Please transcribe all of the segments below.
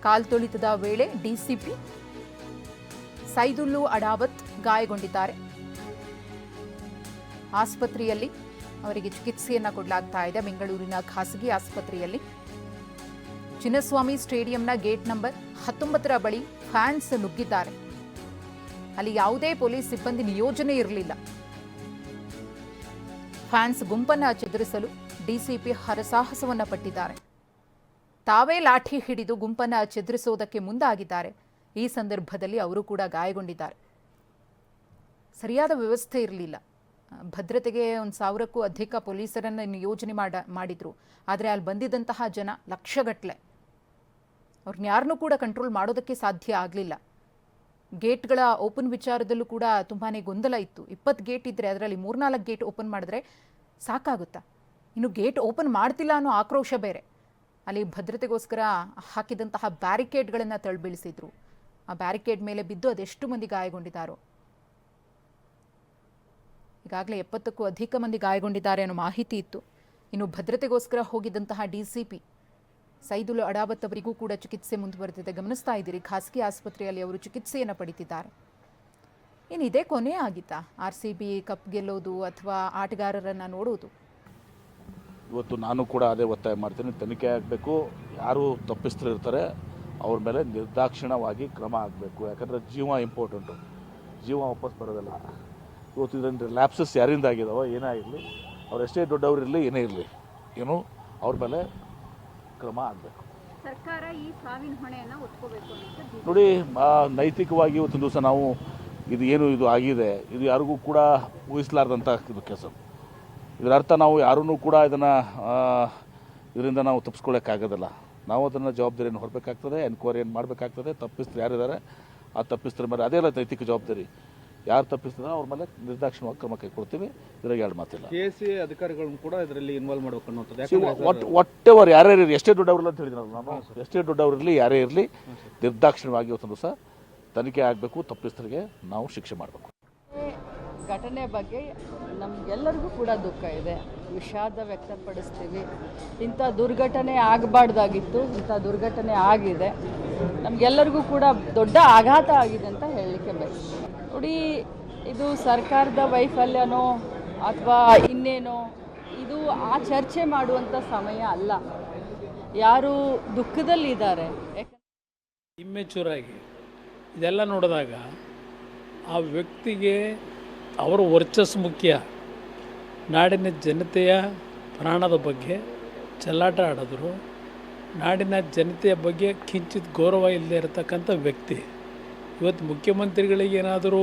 ಕಾಲ್ತುಳಿತದ ವೇಳೆ ಡಿಸಿಪಿ ಸೈದುಲ್ಲು ಅಡಾವತ್ ಗಾಯಗೊಂಡಿದ್ದಾರೆ. ಆಸ್ಪತ್ರೆಯಲ್ಲಿ ಅವರಿಗೆ ಚಿಕಿತ್ಸೆಯನ್ನ ಕೊಡಲಾಗ್ತಾ ಇದೆ. ಬೆಂಗಳೂರಿನ ಖಾಸಗಿ ಆಸ್ಪತ್ರೆಯಲ್ಲಿ ಚಿನ್ನಸ್ವಾಮಿ ಸ್ಟೇಡಿಯಂನ ಗೇಟ್ ನಂಬರ್ 19ರ ಬಳಿ ಫ್ಯಾನ್ಸ್ ನುಗ್ಗಿದ್ದಾರೆ. ಅಲ್ಲಿ ಯಾವುದೇ ಪೊಲೀಸ್ ಸಿಬ್ಬಂದಿ ನಿಯೋಜನೆ ಇರಲಿಲ್ಲ. ಫ್ಯಾನ್ಸ್ ಗುಂಪನ್ನ ಚದುರಿಸಲು ಡಿಸಿಪಿ ಹರಸಾಹಸವನ್ನ ಪಟ್ಟಿದ್ದಾರೆ. ತಾವೇ ಲಾಠಿ ಹಿಡಿದು ಗುಂಪನ್ನ ಚದುರಿಸುವುದಕ್ಕೆ ಮುಂದಾಗಿದ್ದಾರೆ. ಈ ಸಂದರ್ಭದಲ್ಲಿ ಅವರು ಕೂಡ ಗಾಯಗೊಂಡಿದ್ದಾರೆ. ಸರಿಯಾದ ವ್ಯವಸ್ಥೆ ಇರಲಿಲ್ಲ. ಭದ್ರತೆಗೆ 1,000ಕ್ಕೂ ಅಧಿಕ ಪೊಲೀಸರನ್ನು ನಿಯೋಜನೆ ಮಾಡಿದ್ರು. ಆದರೆ ಅಲ್ಲಿ ಬಂದಿದ್ದಂತಹ ಜನ ಲಕ್ಷಗಟ್ಟಲೆ. ಅವ್ರನ್ನ ಯಾರನ್ನೂ ಕೂಡ ಕಂಟ್ರೋಲ್ ಮಾಡೋದಕ್ಕೆ ಸಾಧ್ಯ ಆಗಲಿಲ್ಲ. ಗೇಟ್ಗಳ ಓಪನ್ ವಿಚಾರದಲ್ಲೂ ಕೂಡ ತುಂಬಾ ಗೊಂದಲ ಇತ್ತು. 20 ಗೇಟ್ ಇದ್ದರೆ ಅದರಲ್ಲಿ 3-4 ಗೇಟ್ ಓಪನ್ ಮಾಡಿದ್ರೆ ಸಾಕಾಗುತ್ತಾ? ಇನ್ನು ಗೇಟ್ ಓಪನ್ ಮಾಡ್ತಿಲ್ಲ ಅನ್ನೋ ಆಕ್ರೋಶ ಬೇರೆ. ಅಲ್ಲಿ ಭದ್ರತೆಗೋಸ್ಕರ ಹಾಕಿದಂತಹ ಬ್ಯಾರಿಕೇಡ್ಗಳನ್ನು ತಳ್ಳಿಬೀಳಿಸಿದ್ರು. ಆ ಬ್ಯಾರಿಕೇಡ್ ಮೇಲೆ ಬಿದ್ದು ಅದೆಷ್ಟು ಮಂದಿ ಗಾಯಗೊಂಡಿದ್ದಾರೋ. ಈಗಾಗಲೇ 70ಕ್ಕೂ ಅಧಿಕ ಮಂದಿ ಗಾಯಗೊಂಡಿದ್ದಾರೆ ಅನ್ನೋ ಮಾಹಿತಿ ಇತ್ತು. ಇನ್ನು ಭದ್ರತೆಗೋಸ್ಕರ ಹೋಗಿದ್ದಂತಹ ಡಿಸಿಪಿ ಸೈದುಲ್ ಅಡಾವತ್ ಅವರಿಗೂ ಕೂಡ ಚಿಕಿತ್ಸೆ ಮುಂದುವರೆದಿದೆ. ಗಮನಿಸ್ತಾ ಇದ್ದೀರಿ, ಖಾಸಗಿ ಆಸ್ಪತ್ರೆಯಲ್ಲಿ ಅವರು ಚಿಕಿತ್ಸೆಯನ್ನು ಪಡಿತಿದ್ದಾರೆ. ಏನಿದೆ ಕೊನೆ ಆಗಿತ್ತಾ RCB ಕಪ್ ಗೆಲ್ಲೋದು ಅಥವಾ ಆಟಗಾರರನ್ನು ನೋಡೋದು? ಇವತ್ತು ನಾನು ಕೂಡ ಅದೇ ಒತ್ತಾಯ ಮಾಡ್ತೀನಿ. ತನಿಖೆ ಆಗಬೇಕು. ಯಾರು ತಪ್ಪಿಸ್ತರು ಇರ್ತಾರೆ ಅವ್ರ ಮೇಲೆ ನಿರ್ದಾಕ್ಷಿಣ್ಯವಾಗಿ ಕ್ರಮ ಆಗಬೇಕು. ಯಾಕಂದರೆ ಜೀವ ಇಂಪಾರ್ಟೆಂಟು. ಜೀವ ವಾಪಸ್ ಬರೋದಲ್ಲ. ಇವತ್ತು ಇದರಿಂದ ಲ್ಯಾಪ್ಸಸ್ ಯಾರಿಂದ ಆಗಿದಾವೋ ಏನೇ ಇರಲಿ, ಅವ್ರು ಎಷ್ಟೇ ದೊಡ್ಡವರಿರಲಿ ಏನೇ ಇರಲಿ, ಏನು ಅವ್ರ ಮೇಲೆ ಕ್ರಮ ಆಗಬೇಕು. ಸರ್ಕಾರ ಈ ಸಾವಿನ ಹೊಣೆಯನ್ನು ಒತ್ಕೋಬೇಕು ಅಂತ ನೋಡಿ, ನೈತಿಕವಾಗಿ ಇವತ್ತಿನ ದಿವಸ ನಾವು ಇದು ಆಗಿದೆ, ಇದು ಯಾರಿಗೂ ಕೂಡ ಊಹಿಸಲಾರ್ದಂಥ ಇದು ಕೆಲಸ. ಇದರ ಅರ್ಥ ನಾವು ಯಾರೂ ಕೂಡ ಇದರಿಂದ ನಾವು ತಪ್ಪಿಸ್ಕೊಳ್ಳೋಕ್ಕಾಗೋದಿಲ್ಲ. ನಾವು ಅದನ್ನು ಜವಾಬ್ದಾರಿಯನ್ನು ಹೊರಬೇಕಾಗ್ತದೆ, ಎನ್ಕ್ವೈರಿಯನ್ನು ಮಾಡಬೇಕಾಗ್ತದೆ. ತಪ್ಪಿಸ್ತರು ಯಾರಿದ್ದಾರೆ ಆ ತಪ್ಪಿಸ್ತರ ಮೇಲೆ ಅದೇ ಅಲ್ಲ ನೈತಿಕ ಜವಾಬ್ದಾರಿ. ಯಾರು ತಪ್ಪಿಸ್ತಾರೆ ಅವ್ರ ಮೇಲೆ ನಿರ್ದಾಕ್ಷಿಣ್ಯವಾಗಿ ಕ್ರಮ ಕೈಗೊಳ್ತೀವಿ. ಇದ್ರಾಗ ಎರಡು ಮಾತಿಲ್ಲ. KC ಅಧಿಕಾರಿಗಳನ್ನು ಕೂಡ ಇದರಲ್ಲಿ ಇನ್ವಾಲ್ವ್ ಮಾಡಬೇಕು ಅನ್ನೋದು. ಒಟ್ಟೆವರು ಯಾರೇ ಇರಲಿ, ಎಷ್ಟೇ ದೊಡ್ಡವರಿಲ್ಲ ಅಂತ ಹೇಳಿದ್ನಲ್ಲ ನಾನು, ಎಷ್ಟೇ ದೊಡ್ಡವರಿರಲಿ ಯಾರೇ ಇರಲಿ, ನಿರ್ದಾಕ್ಷಿಣ್ಯವಾಗಿ ಇವತ್ತೊಂದು ದಿವಸ ತನಿಖೆ ಆಗಬೇಕು. ತಪ್ಪಿಸ್ತರಿಗೆ ನಾವು ಶಿಕ್ಷೆ ಮಾಡಬೇಕು. ಘಟನೆ ಬಗ್ಗೆ ನಮಗೆಲ್ಲರಿಗೂ ಕೂಡ ದುಃಖ ಇದೆ, ವಿಷಾದ ವ್ಯಕ್ತಪಡಿಸ್ತೀವಿ. ಇಂಥ ದುರ್ಘಟನೆ ಆಗಬಾರ್ದಾಗಿತ್ತು, ಇಂಥ ದುರ್ಘಟನೆ ಆಗಿದೆ. ನಮಗೆಲ್ಲರಿಗೂ ಕೂಡ ದೊಡ್ಡ ಆಘಾತ ಆಗಿದೆ ಅಂತ ಹೇಳಲಿಕ್ಕೆ ಬೇಕು. ನೋಡಿ, ಇದು ಸರ್ಕಾರದ ವೈಫಲ್ಯನೋ ಅಥವಾ ಇನ್ನೇನೋ, ಇದು ಆ ಚರ್ಚೆ ಮಾಡುವಂಥ ಸಮಯ ಅಲ್ಲ. ಯಾರು ದುಃಖದಲ್ಲಿದ್ದಾರೆ, ಇಮ್ಮೆಚೂರಾಗಿ ಇದೆಲ್ಲ ನೋಡಿದಾಗ ಆ ವ್ಯಕ್ತಿಗೆ ಅವರ ವರ್ಚಸ್ಸು ಮುಖ್ಯ. ನಾಡಿನ ಜನತೆಯ ಪ್ರಾಣದ ಬಗ್ಗೆ ಚೆಲ್ಲಾಟ ಆಡಿದ್ರು. ನಾಡಿನ ಜನತೆಯ ಬಗ್ಗೆ ಕಿಂಚಿತ್ ಗೌರವ ಇಲ್ಲದೆ ಇರತಕ್ಕಂಥ ವ್ಯಕ್ತಿ. ಇವತ್ತು ಮುಖ್ಯಮಂತ್ರಿಗಳಿಗೆ ಏನಾದರೂ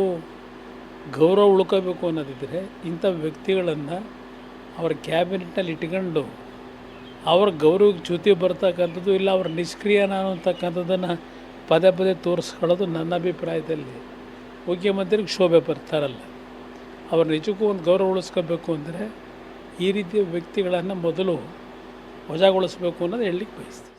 ಗೌರವ ಉಳ್ಕೋಬೇಕು ಅನ್ನೋದಿದ್ದರೆ ಇಂಥ ವ್ಯಕ್ತಿಗಳನ್ನು ಅವರ ಕ್ಯಾಬಿನೆಟ್ನಲ್ಲಿ ಇಟ್ಕೊಂಡು ಅವ್ರ ಗೌರವಕ್ಕೆ ಚ್ಯುತಿ ಬರ್ತಕ್ಕಂಥದ್ದು, ಇಲ್ಲ ಅವ್ರ ನಿಷ್ಕ್ರಿಯನ ಅನ್ನತಕ್ಕಂಥದ್ದನ್ನು ಪದೇ ಪದೇ ತೋರಿಸ್ಕೊಳ್ಳೋದು ನನ್ನ ಅಭಿಪ್ರಾಯದಲ್ಲಿ ಮುಖ್ಯಮಂತ್ರಿಗೆ ಶೋಭೆ ಬರ್ತಾರಲ್ಲ. ಅವ್ರ ನಿಜಕ್ಕೂ ಒಂದು ಗೌರವ ಉಳಿಸ್ಕೋಬೇಕು ಅಂದರೆ ಈ ರೀತಿಯ ವ್ಯಕ್ತಿಗಳನ್ನು ಮೊದಲು ವಜಾಗೊಳಿಸ್ಬೇಕು ಅನ್ನೋದು ಹೇಳಲಿಕ್ಕೆ ಬಯಸ್ತೀನಿ.